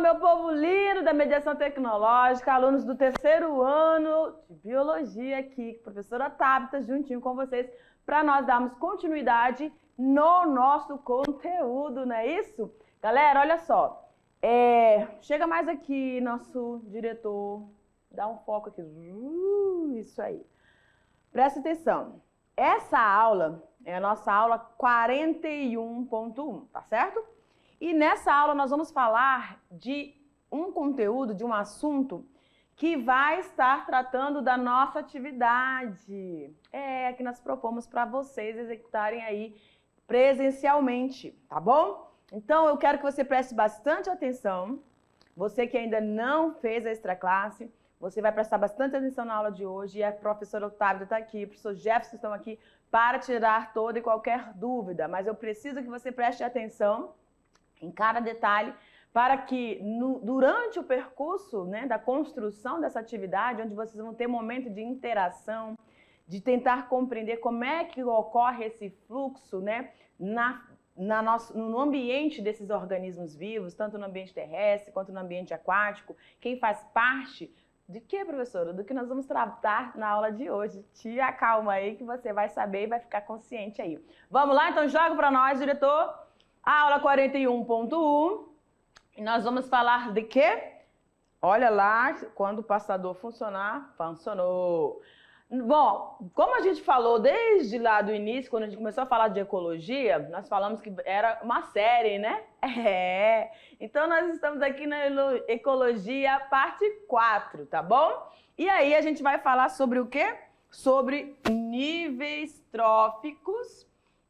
meu povo lindo da mediação tecnológica, alunos do terceiro ano de biologia aqui, professora Tabita, juntinho com vocês, para nós darmos continuidade no nosso conteúdo, não é isso? Galera, olha só, chega mais aqui, nosso diretor, dá um foco aqui, isso aí. Presta atenção, essa aula é a nossa aula 41.1, tá certo? E nessa aula nós vamos falar de um conteúdo, de um assunto que vai estar tratando da nossa atividade. Que nós propomos para vocês executarem aí presencialmente, tá bom? Então eu quero que você preste bastante atenção. Você que ainda não fez a extra classe, você vai prestar bastante atenção na aula de hoje. E a professora Otávio está aqui, o professor Jefferson estão aqui para tirar toda e qualquer dúvida. Mas eu preciso que você preste atenção em cada detalhe, para que durante o percurso, né, da construção dessa atividade, onde vocês vão ter momento de interação, de tentar compreender como é que ocorre esse fluxo, né, no ambiente desses organismos vivos, tanto no ambiente terrestre quanto no ambiente aquático, quem faz parte de quê, professora? Do que nós vamos tratar na aula de hoje. Te acalma aí que você vai saber e vai ficar consciente aí. Vamos lá? Então joga para nós, diretor. Aula 41.1, e nós vamos falar de quê? Olha lá, quando o passador funcionar, funcionou. Bom, como a gente falou desde lá do início, quando a gente começou a falar de ecologia, nós falamos que era uma série, né? Então nós estamos aqui na ecologia parte 4, tá bom? E aí a gente vai falar sobre o quê? Sobre níveis tróficos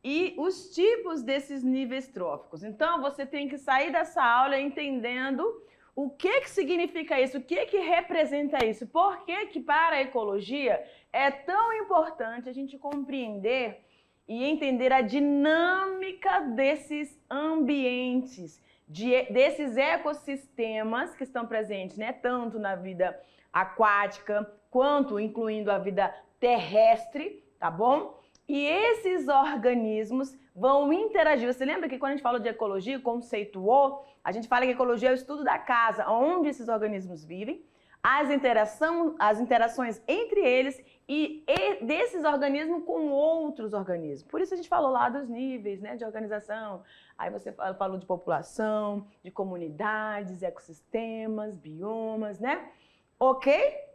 e os tipos desses níveis tróficos. Então, você tem que sair dessa aula entendendo o que significa isso, o que representa isso, por que para a ecologia é tão importante a gente compreender e entender a dinâmica desses ambientes, desses ecossistemas que estão presentes, né? Tanto na vida aquática, quanto incluindo a vida terrestre, tá bom? E esses organismos vão interagir. Você lembra que quando a gente falou de ecologia, conceituou, a gente fala que ecologia é o estudo da casa, onde esses organismos vivem, as interações entre eles e desses organismos com outros organismos. Por isso a gente falou lá dos níveis, né, de organização. Aí você falou de população, de comunidades, ecossistemas, biomas, né? Ok?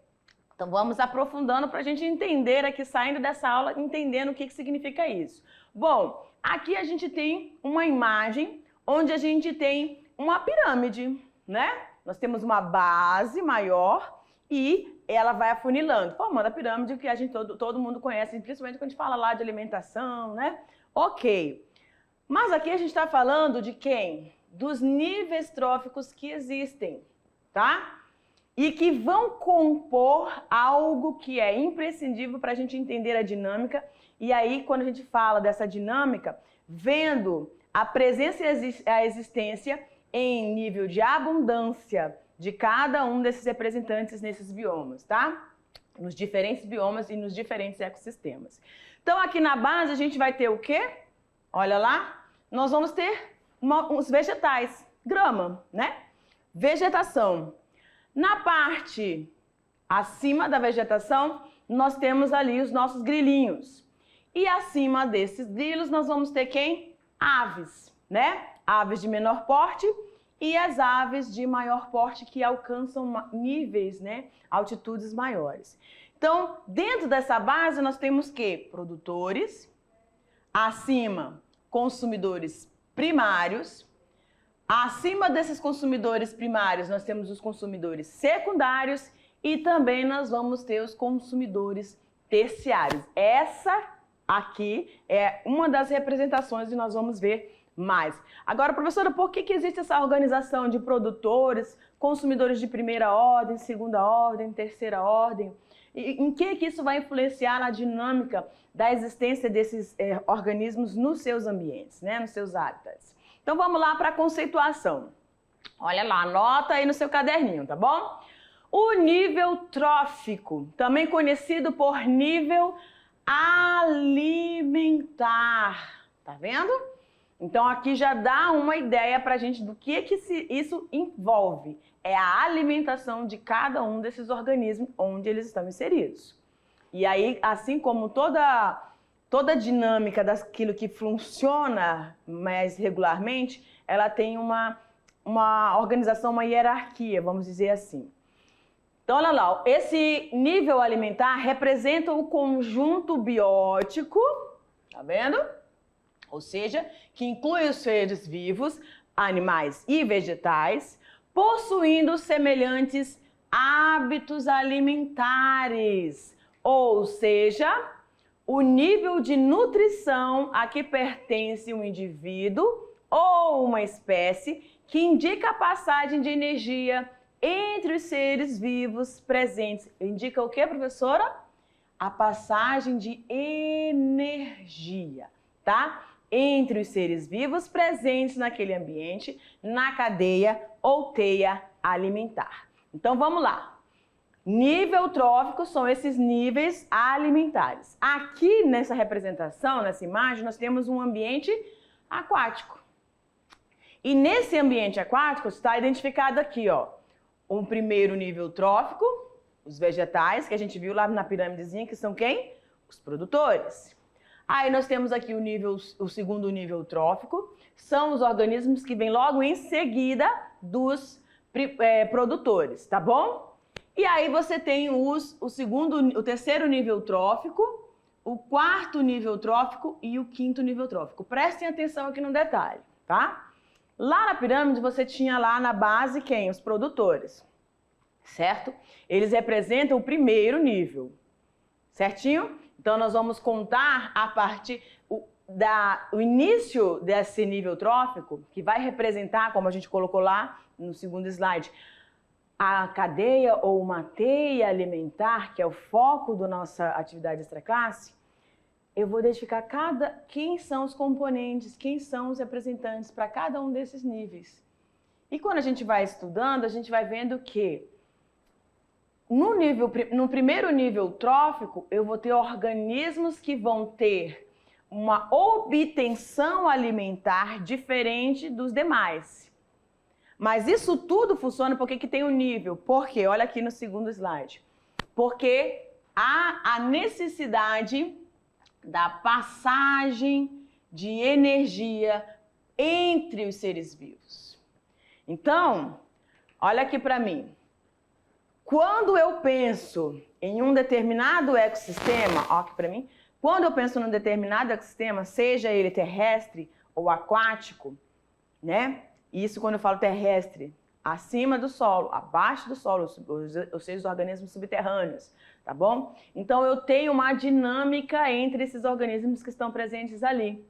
Então vamos aprofundando para a gente entender aqui, saindo dessa aula, entendendo o que significa isso. Bom, aqui a gente tem uma imagem onde a gente tem uma pirâmide, né? Nós temos uma base maior e ela vai afunilando, formando a pirâmide que a gente todo mundo conhece, principalmente quando a gente fala lá de alimentação, né? Ok. Mas aqui a gente está falando de quem? Dos níveis tróficos que existem, tá? E que vão compor algo que é imprescindível para a gente entender a dinâmica. E aí, quando a gente fala dessa dinâmica, vendo a presença e a existência em nível de abundância de cada um desses representantes nesses biomas, tá? Nos diferentes biomas e nos diferentes ecossistemas. Então, aqui na base, a gente vai ter o quê? Olha lá, nós vamos ter uns vegetais, grama, né? Vegetação. Na parte acima da vegetação, nós temos ali os nossos grilinhos. E acima desses grilos, nós vamos ter quem? Aves, né? Aves de menor porte e as aves de maior porte que alcançam níveis, né? Altitudes maiores. Então, dentro dessa base, nós temos que produtores, acima, consumidores primários. Acima desses consumidores primários, nós temos os consumidores secundários e também nós vamos ter os consumidores terciários. Essa aqui é uma das representações e nós vamos ver mais. Agora, professora, por que existe essa organização de produtores, consumidores de primeira ordem, segunda ordem, terceira ordem? E em que isso vai influenciar na dinâmica da existência desses organismos nos seus ambientes, né, nos seus hábitats? Então vamos lá para a conceituação. Olha lá, anota aí no seu caderninho, tá bom? O nível trófico, também conhecido por nível alimentar, tá vendo? Então aqui já dá uma ideia para a gente do que isso envolve. É a alimentação de cada um desses organismos onde eles estão inseridos. E aí, assim como toda dinâmica daquilo que funciona mais regularmente, ela tem uma organização, uma hierarquia, vamos dizer assim. Então, olha lá, esse nível alimentar representa o conjunto biótico, tá vendo? Ou seja, que inclui os seres vivos, animais e vegetais, possuindo semelhantes hábitos alimentares. Ou seja, o nível de nutrição a que pertence um indivíduo ou uma espécie que indica a passagem de energia entre os seres vivos presentes. Indica o que, professora? A passagem de energia, tá? Entre os seres vivos presentes naquele ambiente, na cadeia ou teia alimentar. Então vamos lá. Nível trófico são esses níveis alimentares. Aqui nessa representação, nessa imagem, nós temos um ambiente aquático. E nesse ambiente aquático está identificado aqui, ó, um primeiro nível trófico, os vegetais, que a gente viu lá na pirâmidezinha, que são quem? Os produtores. Aí nós temos aqui o segundo nível trófico, são os organismos que vêm logo em seguida dos produtores, tá bom? E aí você tem o terceiro nível trófico, o quarto nível trófico e o quinto nível trófico. Prestem atenção aqui no detalhe, tá? Lá na pirâmide você tinha lá na base quem? Os produtores, certo? Eles representam o primeiro nível, certinho? Então nós vamos contar a partir do início desse nível trófico, que vai representar, como a gente colocou lá no segundo slide, a cadeia ou uma teia alimentar, que é o foco da nossa atividade extraclasse. Eu vou identificar quem são os componentes, quem são os representantes para cada um desses níveis. E quando a gente vai estudando, a gente vai vendo que no primeiro nível trófico, eu vou ter organismos que vão ter uma obtenção alimentar diferente dos demais. Mas isso tudo funciona porque tem um nível. Por quê? Olha aqui no segundo slide. Porque há a necessidade da passagem de energia entre os seres vivos. Então, olha aqui para mim. Quando eu penso em um determinado ecossistema, ó aqui para mim, quando eu penso num determinado ecossistema, seja ele terrestre ou aquático, né? Isso quando eu falo terrestre, acima do solo, abaixo do solo, ou seja, os organismos subterrâneos, tá bom? Então eu tenho uma dinâmica entre esses organismos que estão presentes ali.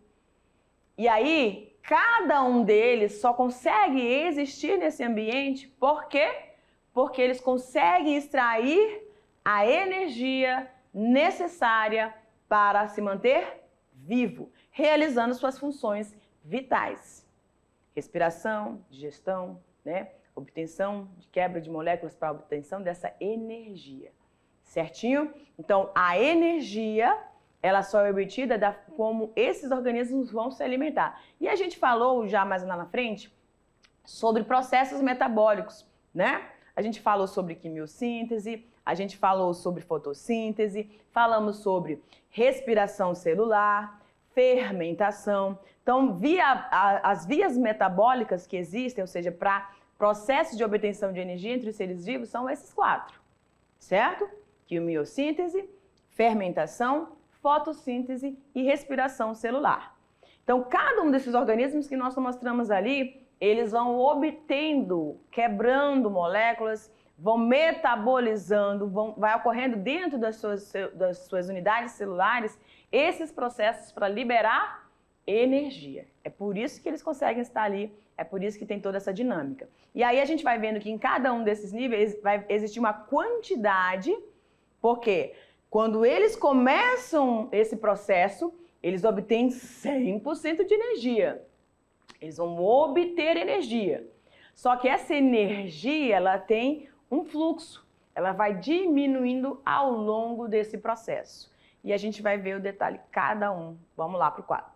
E aí, cada um deles só consegue existir nesse ambiente, por quê? Porque eles conseguem extrair a energia necessária para se manter vivo, realizando suas funções vitais. Respiração, digestão, né? Obtenção de quebra de moléculas para obtenção dessa energia, certinho? Então, a energia, ela só é obtida como esses organismos vão se alimentar. E a gente falou já mais lá na frente sobre processos metabólicos, né? A gente falou sobre quimiossíntese, a gente falou sobre fotossíntese, falamos sobre respiração celular, fermentação. Então, as vias metabólicas que existem, ou seja, para processos de obtenção de energia entre os seres vivos, são esses 4, certo? Quimiossíntese, fermentação, fotossíntese e respiração celular. Então, cada um desses organismos que nós mostramos ali, eles vão obtendo, quebrando moléculas, vão metabolizando, vai ocorrendo dentro das suas unidades celulares esses processos para liberar energia. É por isso que eles conseguem estar ali, é por isso que tem toda essa dinâmica. E aí a gente vai vendo que em cada um desses níveis vai existir uma quantidade, porque quando eles começam esse processo, eles obtêm 100% de energia. Eles vão obter energia. Só que essa energia, ela tem um fluxo, ela vai diminuindo ao longo desse processo. E a gente vai ver o detalhe cada um. Vamos lá para o quadro.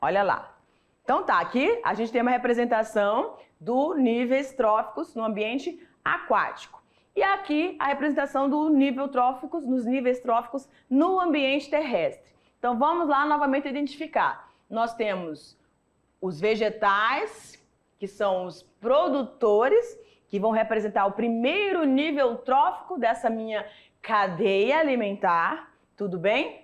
Olha lá. Então tá, aqui a gente tem uma representação dos níveis tróficos no ambiente aquático. E aqui a representação dos níveis tróficos no ambiente terrestre. Então vamos lá novamente identificar. Nós temos os vegetais, que são os produtores, que vão representar o primeiro nível trófico dessa minha cadeia alimentar, tudo bem?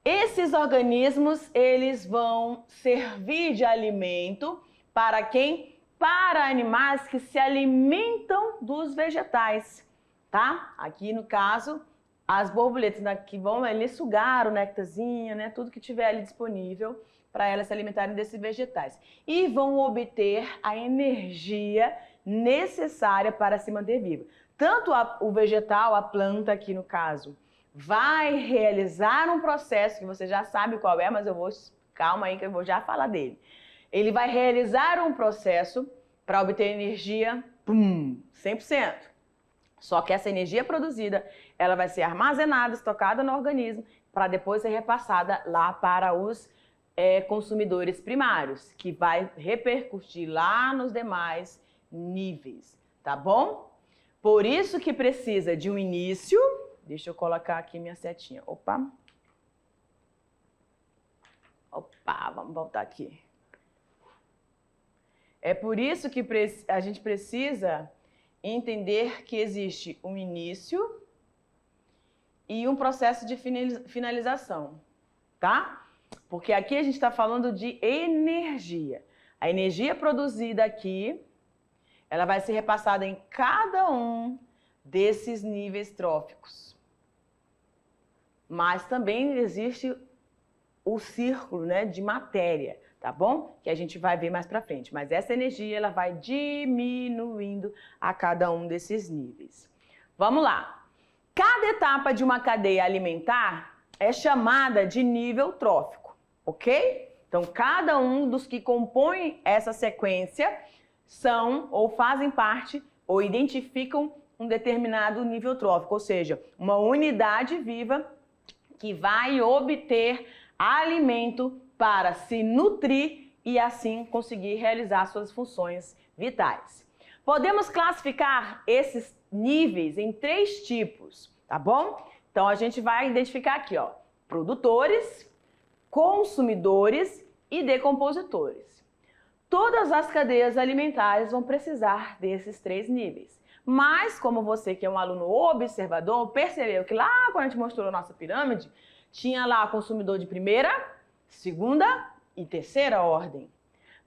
Esses organismos, eles vão servir de alimento para quem? Para animais que se alimentam dos vegetais, tá? Aqui no caso, as borboletas, né, que vão ali sugar o néctarzinho, né, tudo que tiver ali disponível para elas se alimentarem desses vegetais. E vão obter a energia necessária para se manter viva. Tanto o vegetal, a planta aqui no caso, vai realizar um processo que você já sabe qual é, mas calma aí que eu vou já falar dele. Ele vai realizar um processo para obter energia, 100%. Só que essa energia produzida, ela vai ser armazenada, estocada no organismo, para depois ser repassada lá para os consumidores primários, que vai repercutir lá nos demais níveis, tá bom? Por isso que precisa de um início. Deixa eu colocar aqui minha setinha. Opa, vamos voltar aqui. É por isso que a gente precisa entender que existe um início e um processo de finalização, tá? Porque aqui a gente está falando de energia. A energia produzida aqui, ela vai ser repassada em cada um desses níveis tróficos. Mas também existe o círculo, né, de matéria, tá bom? Que a gente vai ver mais pra frente. Mas essa energia, ela vai diminuindo a cada um desses níveis. Vamos lá. Cada etapa de uma cadeia alimentar é chamada de nível trófico, ok? Então, cada um dos que compõem essa sequência são ou fazem parte ou identificam um determinado nível trófico, ou seja, uma unidade viva que vai obter alimento para se nutrir e assim conseguir realizar suas funções vitais. Podemos classificar esses níveis em 3 tipos, tá bom? Então a gente vai identificar aqui, ó, produtores, consumidores e decompositores. Todas as cadeias alimentares vão precisar desses 3 níveis. Mas, como você que é um aluno observador, percebeu que lá quando a gente mostrou a nossa pirâmide, tinha lá consumidor de primeira, segunda e terceira ordem.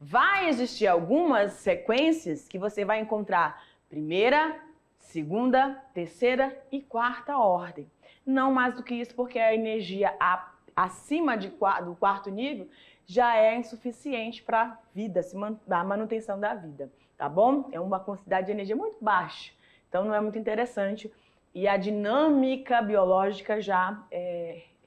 Vai existir algumas sequências que você vai encontrar primeira, segunda, terceira e quarta ordem. Não mais do que isso, porque a energia acima do 4º nível já é insuficiente para a vida, a manutenção da vida, tá bom? É uma quantidade de energia muito baixa, então não é muito interessante e a dinâmica biológica já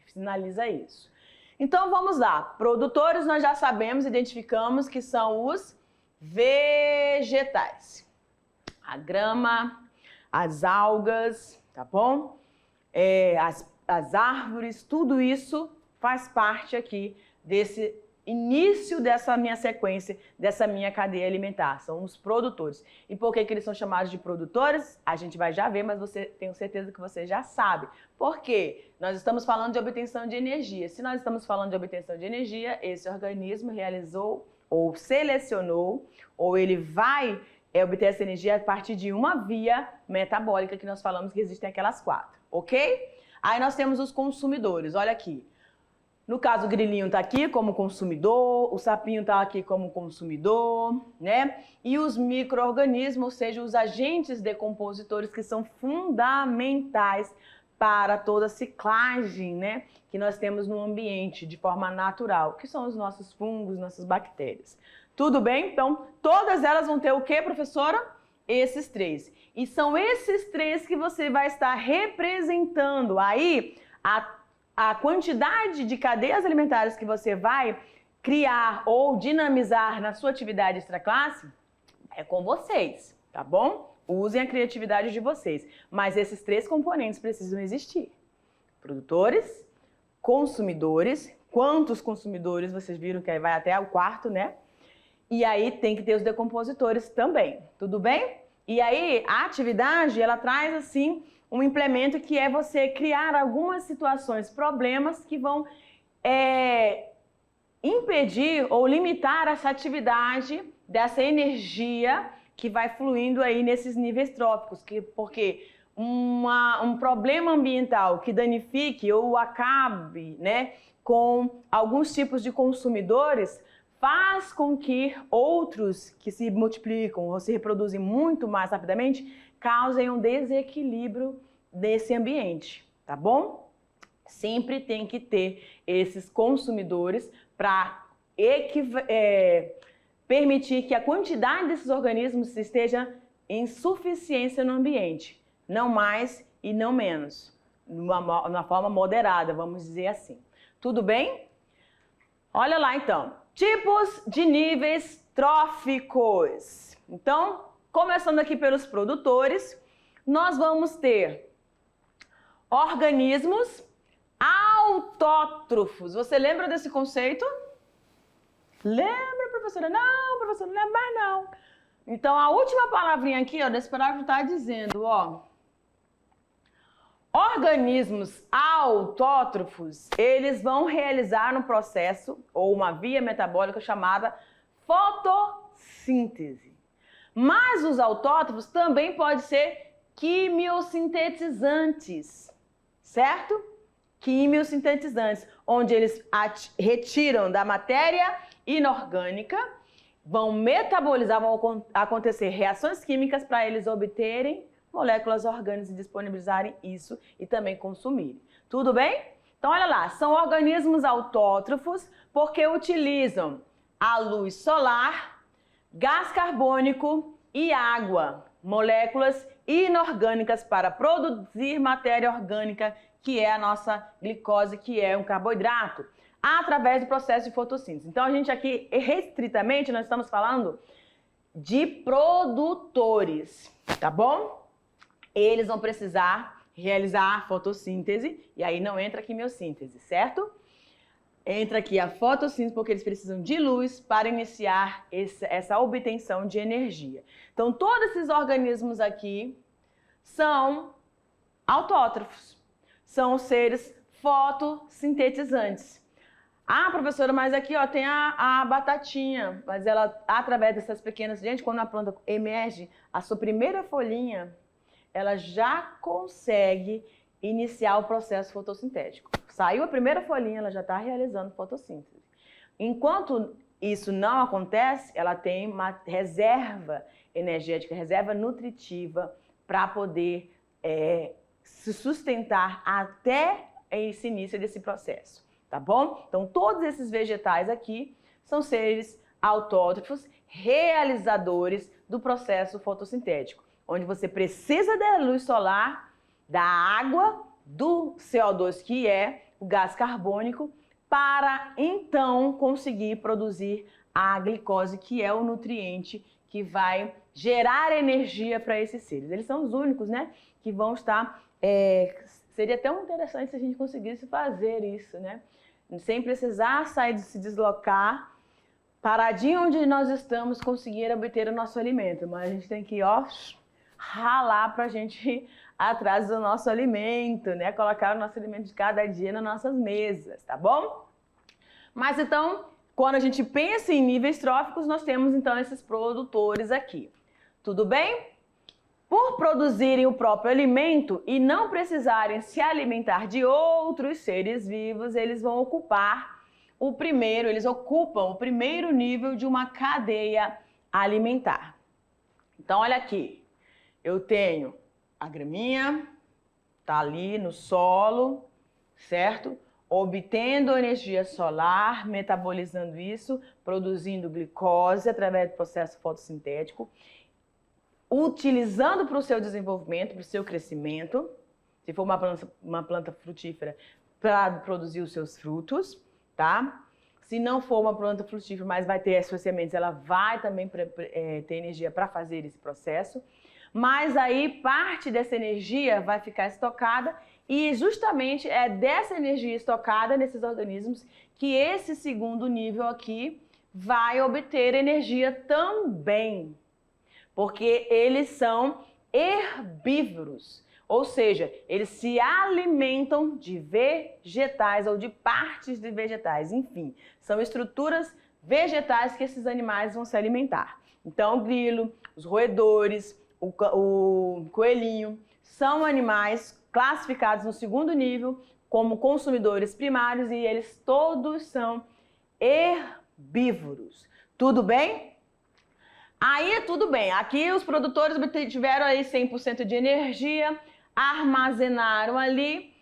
sinaliza isso. Então vamos lá, produtores nós já sabemos, identificamos que são os vegetais. A grama, as algas, tá bom? As árvores, tudo isso faz parte aqui desse início dessa minha sequência, dessa minha cadeia alimentar. São os produtores. E por que eles são chamados de produtores? A gente vai já ver, mas tenho certeza que você já sabe. Por quê? Nós estamos falando de obtenção de energia. Se nós estamos falando de obtenção de energia, esse organismo realizou ou selecionou, ou ele vai obter essa energia a partir de uma via metabólica que nós falamos que existem aquelas 4, ok? Aí nós temos os consumidores, olha aqui. No caso, o grilinho está aqui como consumidor, o sapinho está aqui como consumidor, né? E os micro-organismos, ou seja, os agentes decompositores que são fundamentais para toda a ciclagem, né, que nós temos no ambiente de forma natural, que são os nossos fungos, nossas bactérias. Tudo bem? Então, todas elas vão ter o quê, professora? Esses 3. E são esses 3 que você vai estar representando aí a quantidade de cadeias alimentares que você vai criar ou dinamizar na sua atividade extraclasse é com vocês, tá bom? Usem a criatividade de vocês. Mas esses 3 componentes precisam existir. Produtores, consumidores, quantos consumidores, vocês viram que aí vai até o quarto, né? E aí tem que ter os decompositores também, tudo bem? E aí a atividade, ela traz assim um implemento que é você criar algumas situações, problemas que vão impedir ou limitar essa atividade dessa energia que vai fluindo aí nesses níveis tróficos, porque um problema ambiental que danifique ou acabe, né, com alguns tipos de consumidores faz com que outros que se multiplicam ou se reproduzem muito mais rapidamente causem um desequilíbrio nesse ambiente, tá bom? Sempre tem que ter esses consumidores para permitir que a quantidade desses organismos esteja em suficiência no ambiente, não mais e não menos, numa forma moderada, vamos dizer assim. Tudo bem? Olha lá então, tipos de níveis tróficos. Então, começando aqui pelos produtores, nós vamos ter organismos autótrofos. Você lembra desse conceito? Lembra, professora? Não, professora, não lembro mais não. Então, a última palavrinha aqui, ó, desse parágrafo está dizendo, ó, organismos autótrofos, eles vão realizar um processo ou uma via metabólica chamada fotossíntese. Mas os autótrofos também podem ser quimiosintetizantes, certo? Quimiosintetizantes, onde eles retiram da matéria inorgânica, vão metabolizar, vão acontecer reações químicas para eles obterem moléculas orgânicas e disponibilizarem isso e também consumirem. Tudo bem? Então, olha lá, são organismos autótrofos porque utilizam a luz solar, gás carbônico e água, moléculas inorgânicas para produzir matéria orgânica, que é a nossa glicose, que é um carboidrato, através do processo de fotossíntese. Então, a gente aqui, restritamente, nós estamos falando de produtores, tá bom? Eles vão precisar realizar a fotossíntese, e aí não entra a quimiossíntese, certo? Entra aqui a fotossíntese porque eles precisam de luz para iniciar essa obtenção de energia. Então, todos esses organismos aqui são autótrofos, são seres fotossintetizantes. Ah, professora, mas aqui ó, tem a batatinha, mas ela, através dessas pequenas... Gente, quando a planta emerge, a sua primeira folhinha, ela já consegue iniciar o processo fotossintético. Saiu a primeira folhinha, ela já está realizando fotossíntese. Enquanto isso não acontece, ela tem uma reserva energética, reserva nutritiva para poder se sustentar até esse início desse processo, tá bom? Então, todos esses vegetais aqui são seres autótrofos, realizadores do processo fotossintético, onde você precisa da luz solar, da água, do CO2, que é o gás carbônico, para então conseguir produzir a glicose, que é o nutriente que vai gerar energia para esses seres. Eles são os únicos, né, que vão estar... seria tão interessante se a gente conseguisse fazer isso, né? Sem precisar sair de se deslocar, paradinho onde nós estamos, conseguir obter o nosso alimento. Mas a gente tem que, ó, ralar para a gente ir atrás do nosso alimento, né? Colocar o nosso alimento de cada dia nas nossas mesas, tá bom? Mas então, quando a gente pensa em níveis tróficos, nós temos então esses produtores aqui. Tudo bem? Por produzirem o próprio alimento e não precisarem se alimentar de outros seres vivos, eles vão ocupar eles ocupam o primeiro nível de uma cadeia alimentar. Então, olha aqui, eu tenho a graminha, tá ali no solo, certo? Obtendo energia solar, metabolizando isso, produzindo glicose através do processo fotossintético, utilizando para o seu desenvolvimento, para o seu crescimento, se for uma planta frutífera, para produzir os seus frutos, tá? Se não for uma planta frutífera, mas vai ter as suas sementes, ela vai também ter energia para fazer esse processo. Mas aí parte dessa energia vai ficar estocada E justamente é dessa energia estocada nesses organismos que esse segundo nível aqui vai obter energia também. Porque eles são herbívoros. Ou seja, eles se alimentam de vegetais ou de partes de vegetais. Enfim, são estruturas vegetais que esses animais vão se alimentar. Então, o grilo, os roedores, o coelhinho, são animais classificados no segundo nível como consumidores primários e eles todos são herbívoros. Tudo bem? Aí tudo bem, aqui os produtores tiveram aí 100% de energia, armazenaram ali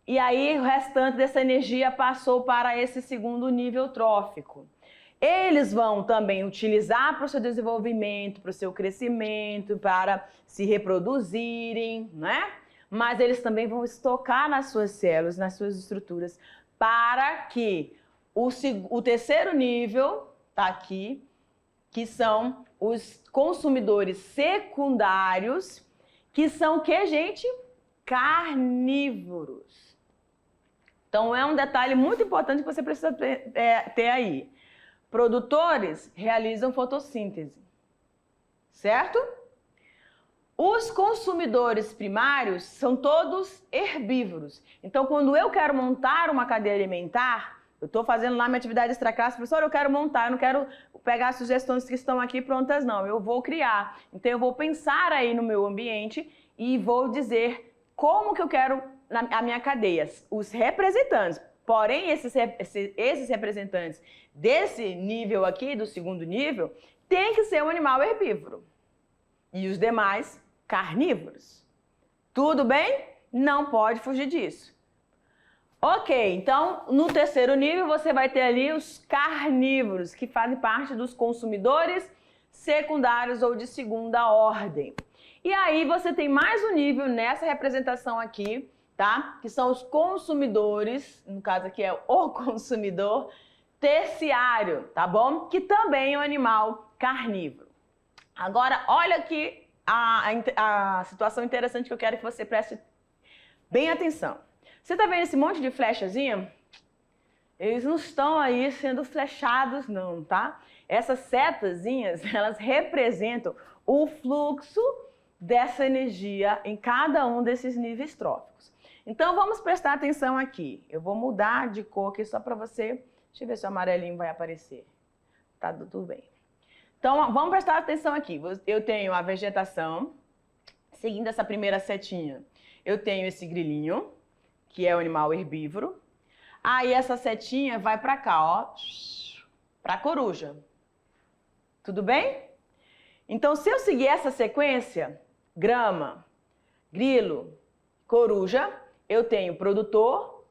e aí o restante dessa energia passou para esse segundo nível trófico. Eles vão também utilizar para o seu desenvolvimento, para o seu crescimento, para se reproduzirem, né? Mas eles também vão estocar nas suas células, nas suas estruturas, para que o terceiro nível, tá aqui, que são os consumidores secundários, que são o que, gente? Carnívoros. Então, é um detalhe muito importante que você precisa ter aí. Produtores realizam fotossíntese, certo? Os consumidores primários são todos herbívoros. Então, quando eu quero montar uma cadeia alimentar, eu estou fazendo lá minha atividade extraclasse, professor, eu quero montar, eu não quero pegar as sugestões que estão aqui prontas, não. Eu vou criar. Então, eu vou pensar aí no meu ambiente e vou dizer como que eu quero a minha cadeia. Os representantes. Porém, esses representantes desse nível aqui, do segundo nível, tem que ser um animal herbívoro. E os demais, carnívoros. Tudo bem? Não pode fugir disso. Ok, então no terceiro nível você vai ter ali os carnívoros, que fazem parte dos consumidores secundários ou de segunda ordem. E aí você tem mais um nível nessa representação aqui, tá? Que são os consumidores, no caso aqui é o consumidor terciário, tá bom? Que também é um animal carnívoro. Agora, olha aqui a situação interessante que eu quero que você preste bem atenção. Você tá vendo esse monte de flechazinha? Eles não estão aí sendo flechados não, tá? Essas setazinhas, elas representam o fluxo dessa energia em cada um desses níveis tróficos. Então, vamos prestar atenção aqui. Eu vou mudar de cor aqui só para você. Deixa eu ver se o amarelinho vai aparecer. Tá tudo bem. Então, vamos prestar atenção aqui. Eu tenho a vegetação, seguindo essa primeira setinha. Eu tenho esse grilinho, que é o animal herbívoro. Aí essa setinha vai para cá, ó, para a coruja. Tudo bem? Então, se eu seguir essa sequência, grama, grilo, coruja, eu tenho produtor,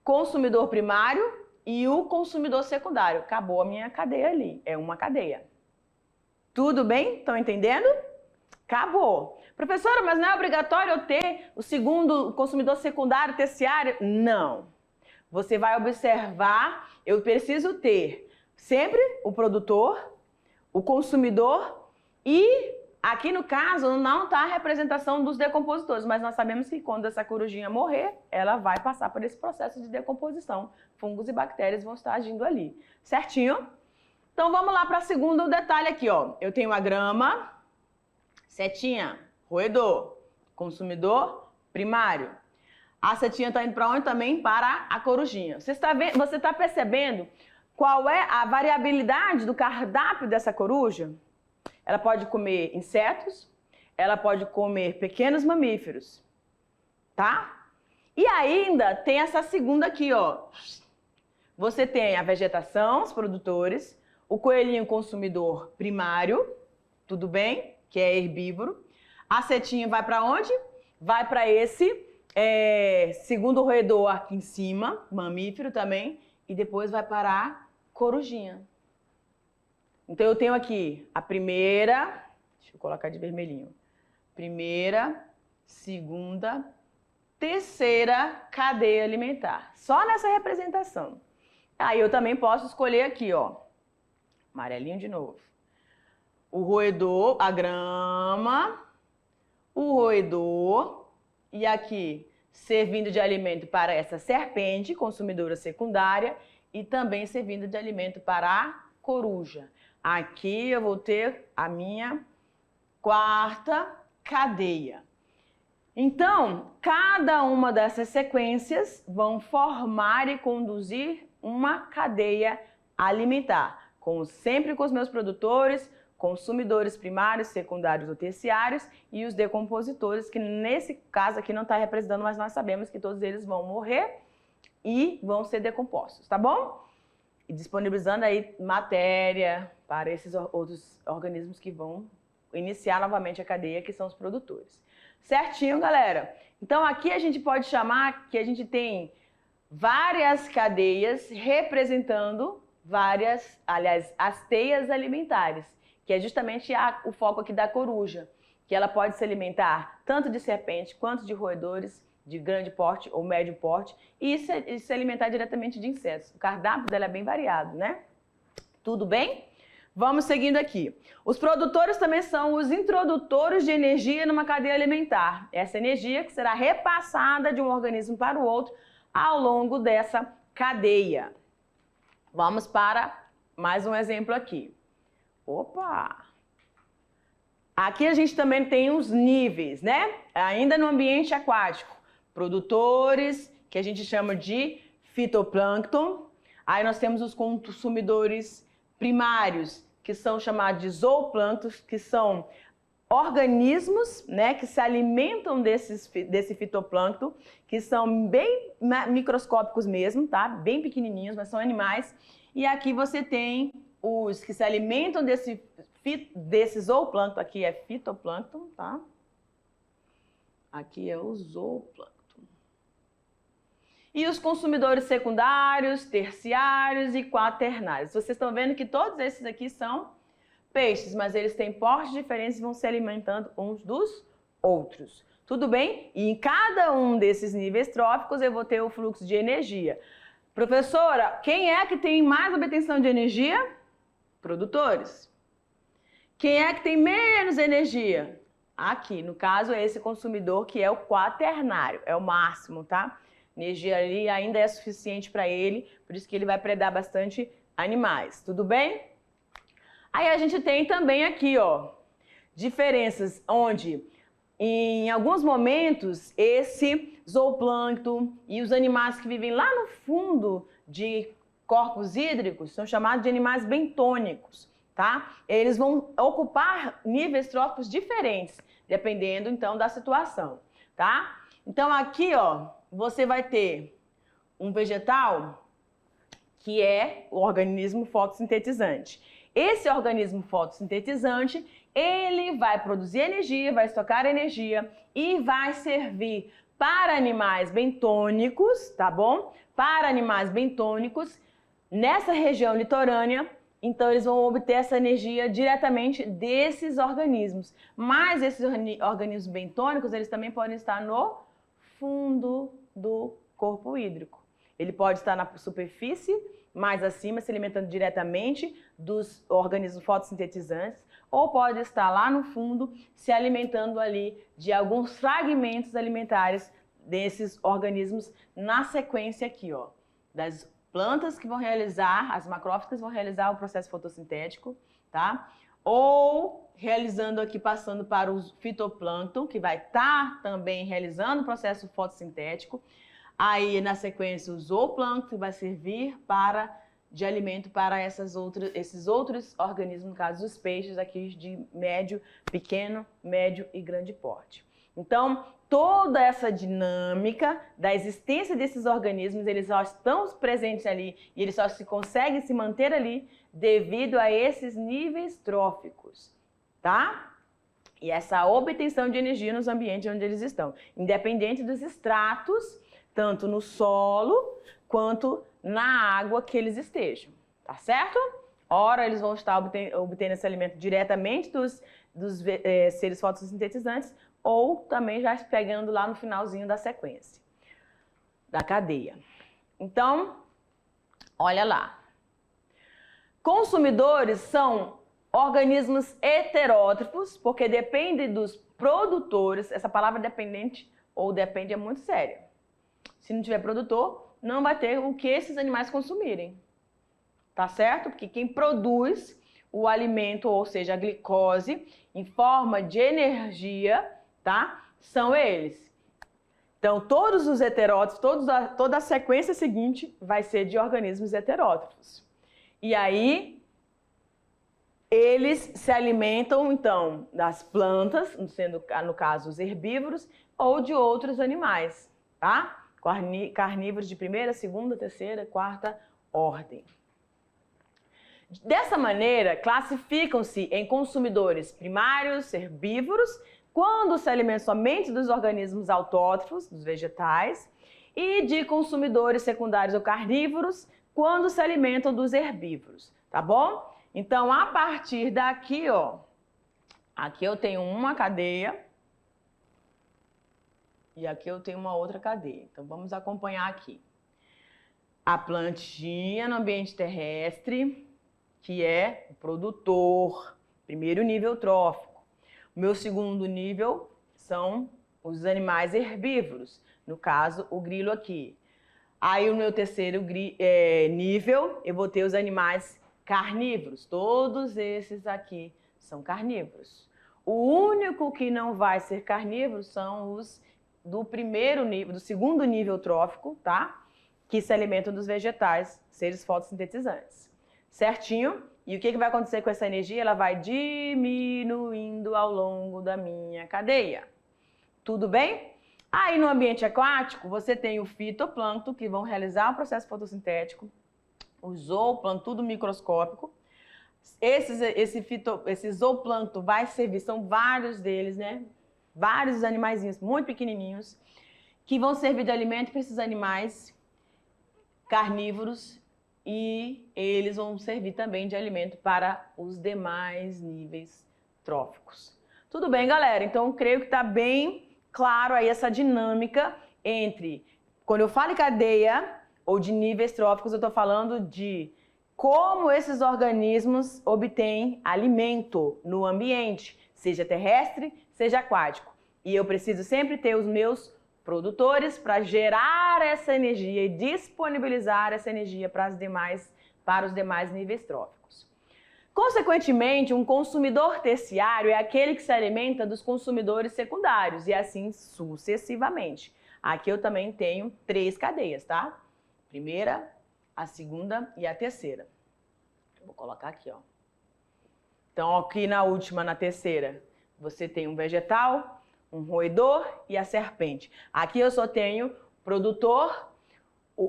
consumidor primário e o consumidor secundário. Acabou a minha cadeia ali, é uma cadeia. Tudo bem? Estão entendendo? Acabou. Professora, mas não é obrigatório eu ter o segundo consumidor secundário, terciário? Não. Você vai observar, eu preciso ter sempre o produtor, o consumidor e, aqui no caso, não está a representação dos decompositores, mas nós sabemos que quando essa corujinha morrer, ela vai passar por esse processo de decomposição. Fungos e bactérias vão estar agindo ali. Certinho? Então, vamos lá para o segundo detalhe aqui, ó. Eu tenho a grama, setinha, roedor, consumidor primário. A setinha está indo para onde? Também para a corujinha. Você está percebendo qual é a variabilidade do cardápio dessa coruja? Ela pode comer insetos, ela pode comer pequenos mamíferos, tá? E ainda tem essa segunda aqui, ó. Você tem a vegetação, os produtores, o coelhinho consumidor primário, tudo bem? Que é herbívoro. A setinha vai para onde? Vai para esse segundo roedor aqui em cima, mamífero também, e depois vai para a corujinha. Então eu tenho aqui a primeira, deixa eu colocar de vermelhinho, primeira, segunda, terceira cadeia alimentar, só nessa representação. Aí eu também posso escolher aqui, ó, amarelinho de novo, o roedor, a grama, o roedor, e aqui servindo de alimento para essa serpente, consumidora secundária, e também servindo de alimento para a coruja. Aqui eu vou ter a minha quarta cadeia. Então, cada uma dessas sequências vão formar e conduzir uma cadeia alimentar, sempre com os meus produtores, consumidores primários, secundários ou terciários e os decompositores, que nesse caso aqui não está representando, mas nós sabemos que todos eles vão morrer e vão ser decompostos, tá bom? E disponibilizando aí matéria para esses outros organismos que vão iniciar novamente a cadeia, que são os produtores. Certinho, galera? Então aqui a gente pode chamar que a gente tem várias cadeias representando as teias alimentares, que é justamente o foco aqui da coruja, que ela pode se alimentar tanto de serpente quanto de roedores de grande porte ou médio porte e se alimentar diretamente de insetos. O cardápio dela é bem variado, né? Tudo bem? Vamos seguindo aqui. Os produtores também são os introdutores de energia numa cadeia alimentar. Essa energia que será repassada de um organismo para o outro ao longo dessa cadeia. Vamos para mais um exemplo aqui. Opa! Aqui a gente também tem os níveis, né? Ainda no ambiente aquático. Produtores, que a gente chama de fitoplâncton. Aí nós temos os consumidores primários, que são chamados de zooplânctons, que são organismos, né, que se alimentam desse fitoplâncton, que são bem microscópicos mesmo, tá? Bem pequenininhos, mas são animais. E aqui você tem os que se alimentam desse zooplâncton, aqui é fitoplâncton, tá? Aqui é o zooplâncton. E os consumidores secundários, terciários e quaternários. Vocês estão vendo que todos esses aqui são peixes, mas eles têm portes diferentes e vão se alimentando uns dos outros. Tudo bem? E em cada um desses níveis tróficos eu vou ter o fluxo de energia. Professora, quem é que tem mais obtenção de energia? Produtores. Quem é que tem menos energia? Aqui, no caso, é esse consumidor que é o quaternário, é o máximo, tá? Energia ali ainda é suficiente para ele, por isso que ele vai predar bastante animais, tudo bem? Aí a gente tem também aqui, ó, diferenças onde em alguns momentos esse zooplâncton e os animais que vivem lá no fundo de corpos hídricos são chamados de animais bentônicos, tá? Eles vão ocupar níveis tróficos diferentes, dependendo então da situação, tá? Então aqui, ó, você vai ter um vegetal que é o organismo fotossintetizante. Esse organismo fotossintetizante, ele vai produzir energia, vai estocar energia e vai servir para animais bentônicos, tá bom? Para animais bentônicos nessa região litorânea, então eles vão obter essa energia diretamente desses organismos. Mas esses organismos bentônicos, eles também podem estar no fundo do corpo hídrico. Ele pode estar na superfície, mais acima, se alimentando diretamente dos organismos fotossintetizantes, ou pode estar lá no fundo, se alimentando ali de alguns fragmentos alimentares desses organismos na sequência aqui, ó, das plantas que vão realizar, as macrófitas vão realizar o processo fotossintético, tá? Ou realizando aqui, passando para o fitoplâncton, que vai estar também realizando o processo fotossintético. Aí, na sequência, o zooplâncton vai servir de alimento para esses outros organismos, no caso dos peixes aqui de médio, pequeno, médio e grande porte. Então, toda essa dinâmica da existência desses organismos, eles só estão presentes ali e eles só conseguem se manter ali devido a esses níveis tróficos, tá? E essa obtenção de energia nos ambientes onde eles estão, independente dos estratos, tanto no solo quanto na água que eles estejam, tá certo? Ora, eles vão estar obtendo esse alimento diretamente dos seres fotossintetizantes ou também já pegando lá no finalzinho da sequência, da cadeia. Então, olha lá. Consumidores são organismos heterótrofos, porque depende dos produtores. Essa palavra dependente ou depende é muito séria. Se não tiver produtor, não vai ter o que esses animais consumirem. Tá certo? Porque quem produz o alimento, ou seja, a glicose, em forma de energia, tá? São eles. Então, todos os heterótrofos, toda a sequência seguinte vai ser de organismos heterótrofos. E aí, eles se alimentam, então, das plantas, sendo, no caso, os herbívoros, ou de outros animais, tá? Carnívoros de primeira, segunda, terceira, quarta ordem. Dessa maneira, classificam-se em consumidores primários, herbívoros, quando se alimentam somente dos organismos autótrofos, dos vegetais, e de consumidores secundários ou carnívoros, quando se alimentam dos herbívoros, tá bom? Então, a partir daqui, ó, aqui eu tenho uma cadeia e aqui eu tenho uma outra cadeia. Então, vamos acompanhar aqui. A plantinha no ambiente terrestre, que é o produtor, primeiro nível trófico. O meu segundo nível são os animais herbívoros, no caso, o grilo aqui. Aí, o meu terceiro nível, eu vou ter os animais carnívoros. Todos esses aqui são carnívoros. O único que não vai ser carnívoro são os do primeiro nível, do segundo nível trófico, tá? Que se alimentam dos vegetais, seres fotossintetizantes. Certinho? E o que vai acontecer com essa energia? Ela vai diminuindo ao longo da minha cadeia. Tudo bem? Aí no ambiente aquático, você tem o fitoplâncton, que vão realizar o processo fotossintético, o zooplâncton, tudo microscópico. Esse zooplâncton vai servir, são vários deles, né? Vários animaizinhos muito pequenininhos, que vão servir de alimento para esses animais carnívoros, e eles vão servir também de alimento para os demais níveis tróficos. Tudo bem, galera? Então, creio que está bem claro aí essa dinâmica entre, quando eu falo em cadeia ou de níveis tróficos, eu estou falando de como esses organismos obtêm alimento no ambiente, seja terrestre, seja aquático. E eu preciso sempre ter os meus produtores para gerar essa energia e disponibilizar essa energia para os demais níveis tróficos. Consequentemente, um consumidor terciário é aquele que se alimenta dos consumidores secundários e assim sucessivamente. Aqui eu também tenho 3 cadeias, tá? Primeira, a segunda e a terceira. Vou colocar aqui, ó. Então, aqui na terceira, você tem um vegetal, um roedor e a serpente. Aqui eu só tenho produtor,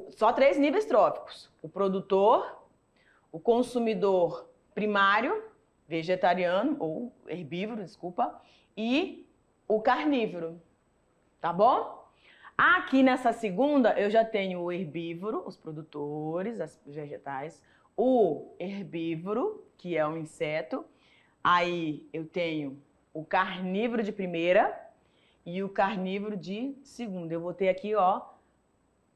só 3 níveis tróficos. O produtor, o consumidor primário, vegetariano ou herbívoro, desculpa, e o carnívoro, tá bom? Aqui nessa segunda eu já tenho o herbívoro, os produtores, os vegetais, o herbívoro, que é um inseto, aí eu tenho o carnívoro de primeira e o carnívoro de segunda. Eu vou ter aqui, ó,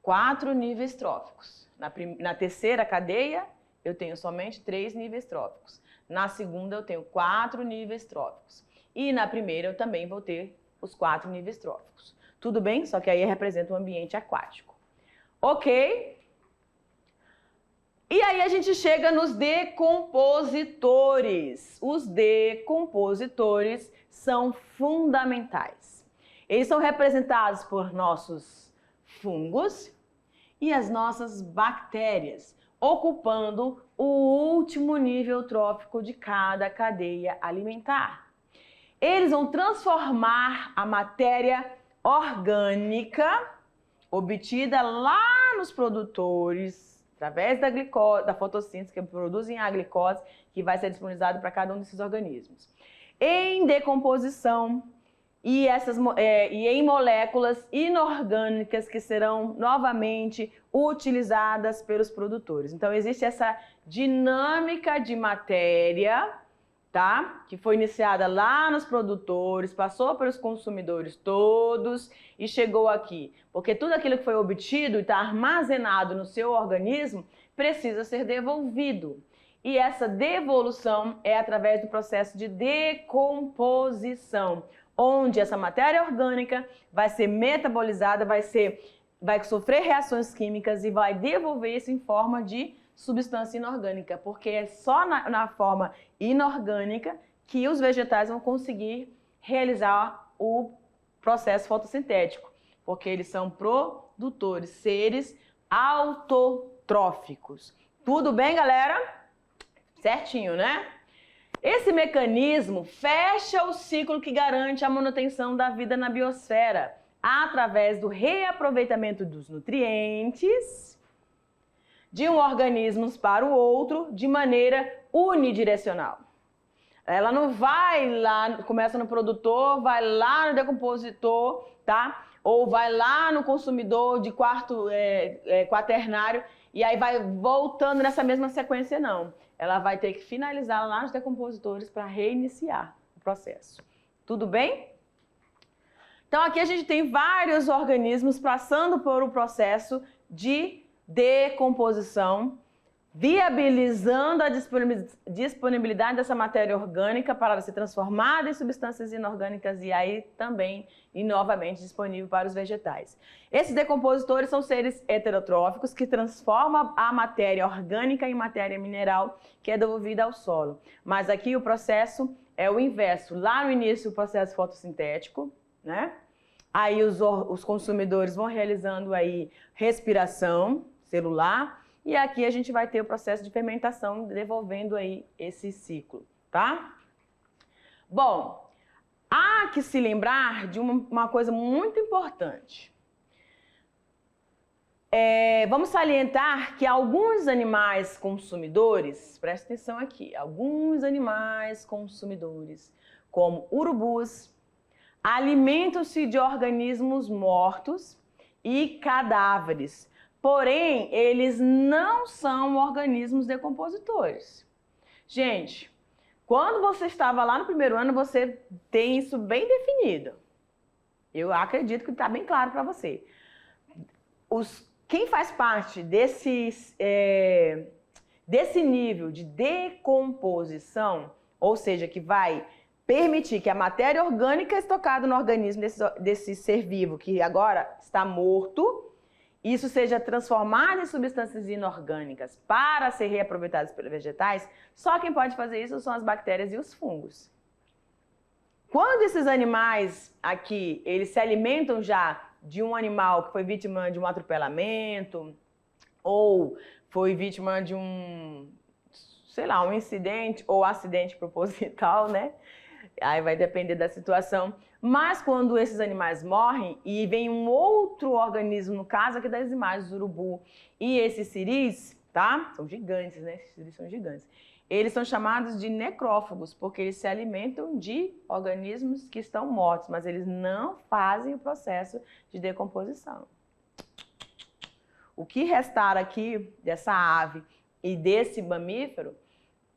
4 níveis tróficos. Na terceira cadeia, eu tenho somente 3 níveis tróficos. Na segunda, eu tenho 4 níveis tróficos. E na primeira, eu também vou ter os 4 níveis tróficos. Tudo bem? Só que aí representa um ambiente aquático. Ok? E aí a gente chega nos decompositores. Os decompositores são fundamentais. Eles são representados por nossos fungos e as nossas bactérias, ocupando o último nível trófico de cada cadeia alimentar. Eles vão transformar a matéria orgânica obtida lá nos produtores, através da glicose, da fotossíntese, que produzem a glicose, que vai ser disponibilizada para cada um desses organismos, em decomposição e em moléculas inorgânicas que serão novamente utilizadas pelos produtores. Então, existe essa dinâmica de matéria, tá? Que foi iniciada lá nos produtores, passou pelos consumidores todos e chegou aqui. Porque tudo aquilo que foi obtido e está armazenado no seu organismo precisa ser devolvido. E essa devolução é através do processo de decomposição, onde essa matéria orgânica vai ser metabolizada, vai ser vai sofrer reações químicas e vai devolver isso em forma de substância inorgânica, porque é só na forma inorgânica que os vegetais vão conseguir realizar o processo fotossintético, porque eles são produtores, seres autotróficos. Tudo bem, galera? Certinho, né? Esse mecanismo fecha o ciclo que garante a manutenção da vida na biosfera, através do reaproveitamento dos nutrientes de um organismo para o outro de maneira unidirecional. Ela não vai lá, começa no produtor, vai lá no decompositor, tá? Ou vai lá no consumidor de quaternário e aí vai voltando nessa mesma sequência, não. Ela vai ter que finalizar lá nos decompositores para reiniciar o processo. Tudo bem? Então aqui a gente tem vários organismos passando por um processo de decomposição, viabilizando a disponibilidade dessa matéria orgânica para ser transformada em substâncias inorgânicas e aí também e novamente disponível para os vegetais. Esses decompositores são seres heterotróficos que transformam a matéria orgânica em matéria mineral que é devolvida ao solo. Mas aqui o processo é o inverso. Lá no início o processo fotossintético, né? Aí os consumidores vão realizando aí respiração celular e aqui a gente vai ter o processo de fermentação devolvendo aí esse ciclo, tá? Bom, há que se lembrar de uma coisa muito importante. Vamos salientar que alguns animais consumidores, presta atenção aqui, alguns animais consumidores, como urubus, alimentam-se de organismos mortos e cadáveres, porém, eles não são organismos decompositores. Gente, quando você estava lá no primeiro ano, você tem isso bem definido. Eu acredito que está bem claro para você. Quem faz parte desse nível de decomposição, ou seja, que vai permitir que a matéria orgânica estocada no organismo desse ser vivo, que agora está morto, isso seja transformado em substâncias inorgânicas para ser reaproveitadas pelos vegetais, só quem pode fazer isso são as bactérias e os fungos. Quando esses animais aqui, eles se alimentam já de um animal que foi vítima de um atropelamento ou foi vítima de um incidente ou acidente proposital, né? Aí vai depender da situação. Mas quando esses animais morrem e vem um outro organismo, no caso aqui das imagens do urubu e esses siris, tá? São gigantes, né? Esses siris são gigantes. Eles são chamados de necrófagos, porque eles se alimentam de organismos que estão mortos, mas eles não fazem o processo de decomposição. O que restar aqui dessa ave e desse mamífero,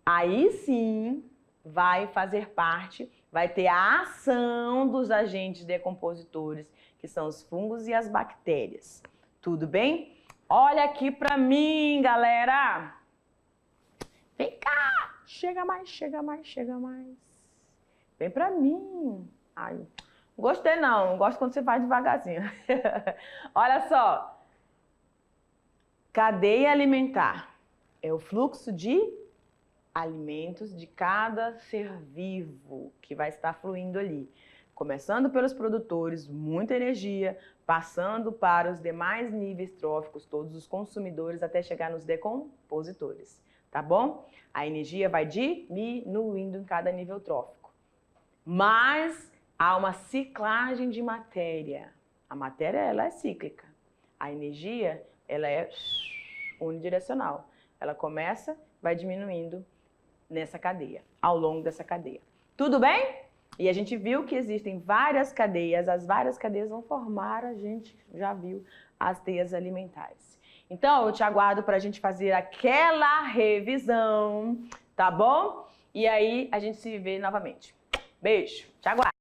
aí sim vai fazer parte, vai ter a ação dos agentes decompositores, que são os fungos e as bactérias. Tudo bem? Olha aqui pra mim, galera! Vem cá! Chega mais, chega mais, chega mais. Vem pra mim. Ai, não gostei não, gosto quando você vai devagarzinho. Olha só. Cadeia alimentar é o fluxo de alimentos de cada ser vivo que vai estar fluindo ali. Começando pelos produtores, muita energia, passando para os demais níveis tróficos, todos os consumidores, até chegar nos decompositores, tá bom? A energia vai diminuindo em cada nível trófico. Mas há uma ciclagem de matéria. A matéria, ela é cíclica. A energia, ela é unidirecional. Ela começa, vai diminuindo nessa cadeia, ao longo dessa cadeia. Tudo bem? E a gente viu que existem várias cadeias, as várias cadeias vão formar, a gente já viu, as teias alimentares. Então, eu te aguardo para a gente fazer aquela revisão, tá bom? E aí, a gente se vê novamente. Beijo, te aguardo!